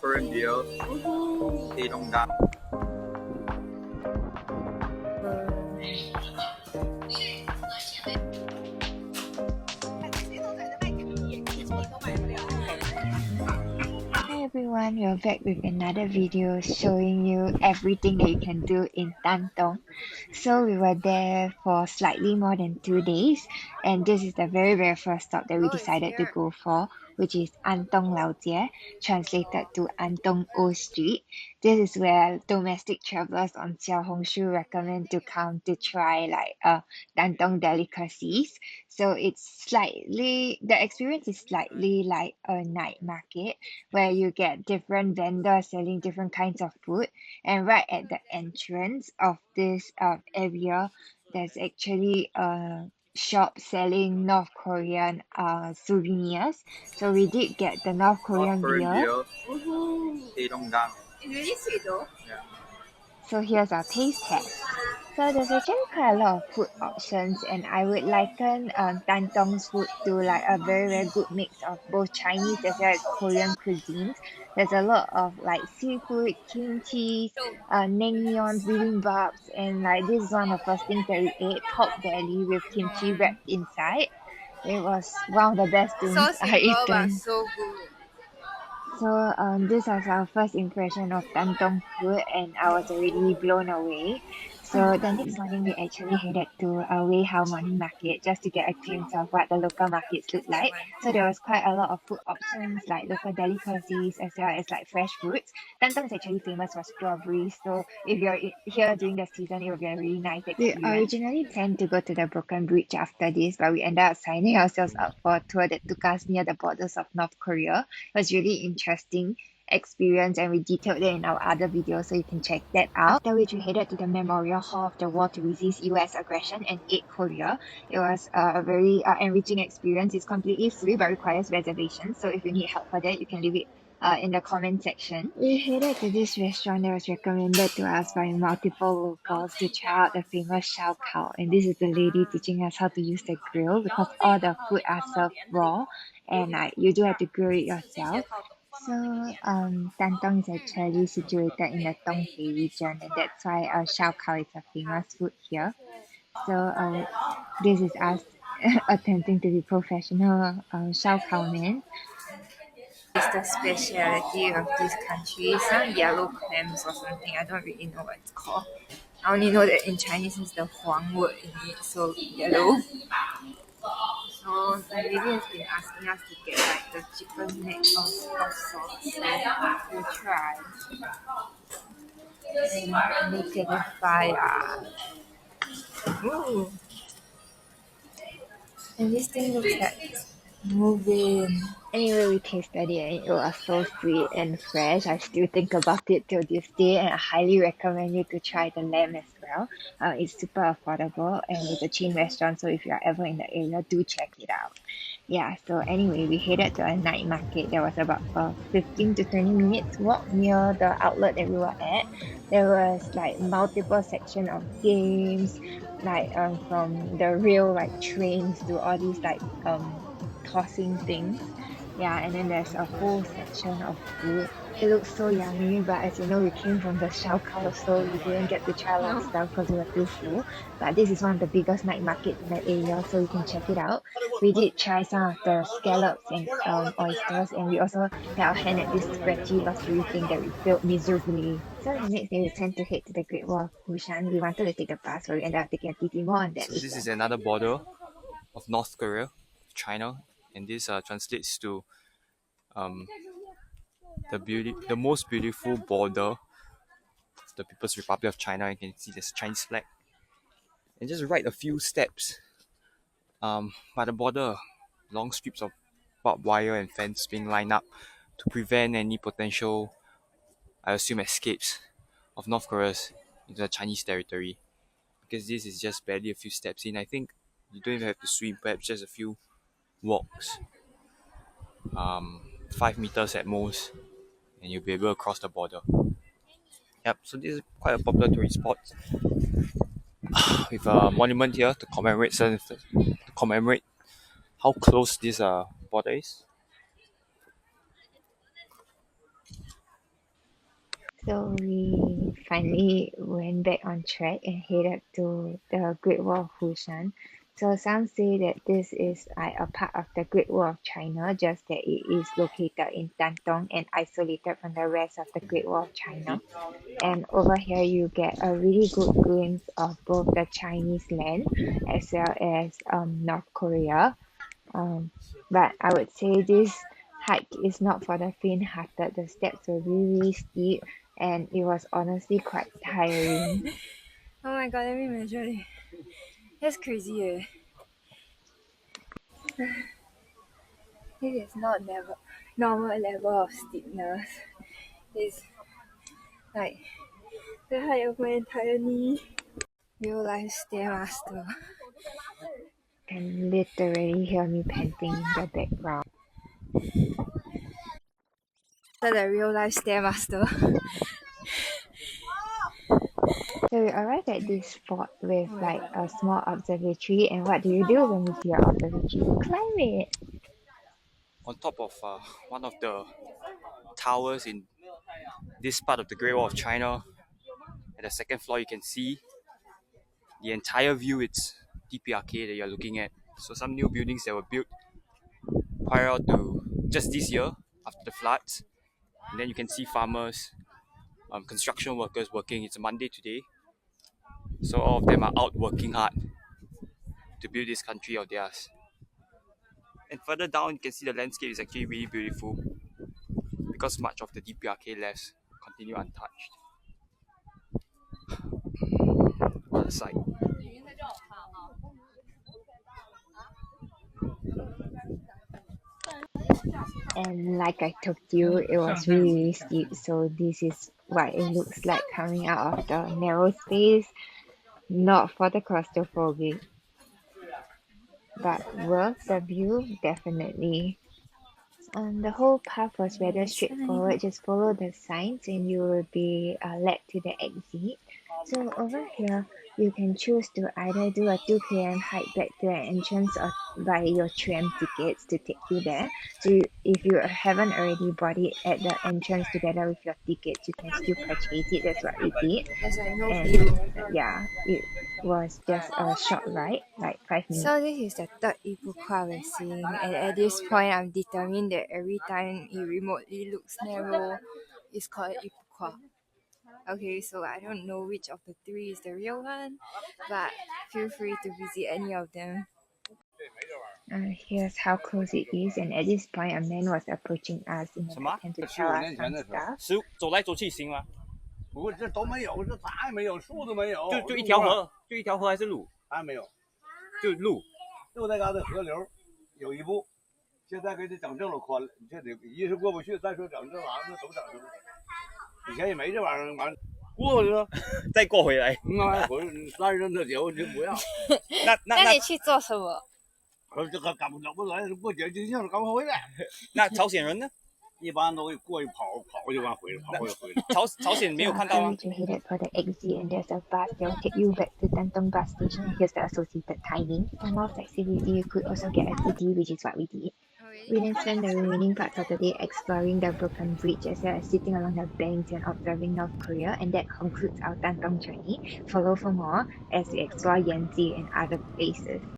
Korean beer, Dandong. Hi everyone, we're back with another video showing you everything that you can do in Dandong. So we were there for slightly more than 2 days, and this is the very first stop that we decided to go for, which is Antong Lao Jie, translated to Antong O Street. This is where domestic travelers on Xiaohongshu recommend to come to try Dandong delicacies. So the experience is slightly like a night market where you get different vendors selling different kinds of food. And right at the entrance of this area, there's actually a shop selling North Korean souvenirs. So we did get the North Korean Korean beer. beer, Dandong. It's really sweet though. Yeah. So here's our taste test. So there's actually quite a lot of food options, and I would liken Tantong's food to like a very good mix of both Chinese as well as Korean cuisines. There's a lot of like seafood, kimchi, naengmyeons, bibimbaps, and like this is one of the first things that we ate, pork belly with kimchi wrapped inside. It was one of the best So things I simple but eaten. so good. So this was our first impression of Dandong food, and I was already blown away. So the next morning we actually headed to Wei Hao Morning Market just to get a glimpse of what the local markets look like. So there was quite a lot of food options like local delicacies as well as like fresh fruits. Dandong is actually famous for strawberries, so if you're here during the season, it will be a really nice experience. We originally planned to go to the Broken Bridge after this, but we ended up signing ourselves up for a tour that took us near the borders of North Korea. It was really interesting experience, and we detailed it in our other videos, so you can check that out. After which we headed to the Memorial Hall of the War to resist US aggression and aid Korea. It was a very enriching experience. It's completely free but requires reservations, so if you need help for that, you can leave it in the comment section. We headed to this restaurant that was recommended to us by multiple locals to try out the famous shao kao, and this is the lady teaching us how to use the grill because all the food are served raw, and you do have to grill it yourself. So Dandong is actually situated in the Donghae region, and that's why shao kao is a famous food here. So this is us attempting to be professional shao kao men. It's the speciality of this country. Some yellow clams or something. I don't really know what it's called. I only know that in Chinese is the huang word in it, so yellow. So the lady has been asking us to get like the chicken neck of sauce. So we'll try. And look at the fire. Ooh. And this thing looks like moving. Anyway, we tasted it and it was so sweet and fresh. I still think about it till this day, and I highly recommend you to try the lamb as well. It's super affordable and it's a chain restaurant, so if you're ever in the area, do check it out. Yeah, so anyway, we headed to a night market. There was about a 15 to 20 minutes walk near the outlet that we were at. There was like multiple section of games, like from the real like trains to all these like tossing things. Yeah, and then there's a whole section of food. It looks so yummy, but as you know, we came from the Shao Kao, so we didn't get to try a lot of stuff because we were too full. But this is one of the biggest night markets in the area, so you can check it out. We did try some of the scallops and oysters, and we also had our hand at this scratchy lottery thing that we failed miserably. So the next day, we planned to head to the Great Wall of Hushan. We wanted to take the bus, but we ended up taking a TT more on that. So this is another border of North Korea, China, and this translates to the most beautiful border of the People's Republic of China. You can see there's a Chinese flag, and just right a few steps by the border, long strips of barbed wire and fence being lined up to prevent any potential, I assume, escapes of North Korea's into the Chinese territory. Because this is just barely a few steps in. I think you don't even have to swim, perhaps just a few walks, 5 meters at most, and you'll be able to cross the border. Yep, so this is quite a popular tourist spot with a monument here to commemorate how close this border is. So we finally went back on track and headed to the Great Wall of Hushan. So some say that this is like a part of the Great Wall of China, just that it is located in Dandong and isolated from the rest of the Great Wall of China. And over here you get a really good glimpse of both the Chinese land as well as North Korea. But I would say this hike is not for the faint-hearted. The steps were really steep and it was honestly quite tiring. Oh my god, let me measure it. That's crazy eh. This is not never normal level of steepness. It's like the height of my entire knee. Real life stairmaster. Can literally hear me panting in the background. So the real life stairmaster. So we arrived at this spot with Oh my like god. a small observatory, and what do you do when you see an observatory? You climb it. On top of one of the towers in this part of the Great Wall of China, at the second floor, you can see the entire view. It's DPRK that you're looking at. So some new buildings that were built prior to just this year after the floods. And then you can see farmers, construction workers working. It's a Monday today. So all of them are out working hard to build this country of theirs. And further down, you can see the landscape is actually really beautiful because much of the DPRK lands continue untouched. On the side. And like I told you, it was really steep. So this is what it looks like coming out of the narrow space. Not for the claustrophobic, but worth the view, definitely. The whole path was rather straightforward. Just follow the signs and you will be led to the exit. So over here, you can choose to either do a 2 p.m. hike back to an entrance or buy your tram tickets to take you there. So if you haven't already bought it at the entrance together with your tickets, you can still purchase it. That's what we did. There's like no And view. yeah, it was just a short ride, like 5 minutes. So this is the third Ipuqua we're seeing, and at this point I'm determined that every time it remotely looks narrow, it's called Ipuqua. Okay, so I don't know which of the three is the real one, but feel free to visit any of them. Here's how close it is, and at this point, a man was approaching us in an attempt to tell us some stuff. 走来走去行吗？不，这都没有，这啥也没有，树都没有，就一条河，就一条河还是路？还没有，就路。就在嘎达河流有一步，现在给它整正了宽了，你这得一是过不去，再说整这玩意儿都整成了，以前也没这玩意儿，完过过去了，再过回来。那回3人这节我就不要，那你去做什么？这个赶不走不来，过节就硬赶不回来。那朝鲜人呢？一般都过去跑就完回来，跑就回来。朝鲜没有看到 After 啊。 we headed for the exit, and there's a bus that will take you back to Dandong bus station. Here's the associated timing. For more flexibility, you could also get a TT, which is what we did. We then spent the remaining parts of the day exploring the broken bridge as well as sitting along the banks and observing North Korea, and that concludes our Dandong journey. Follow for more as we explore Yanzi and other places.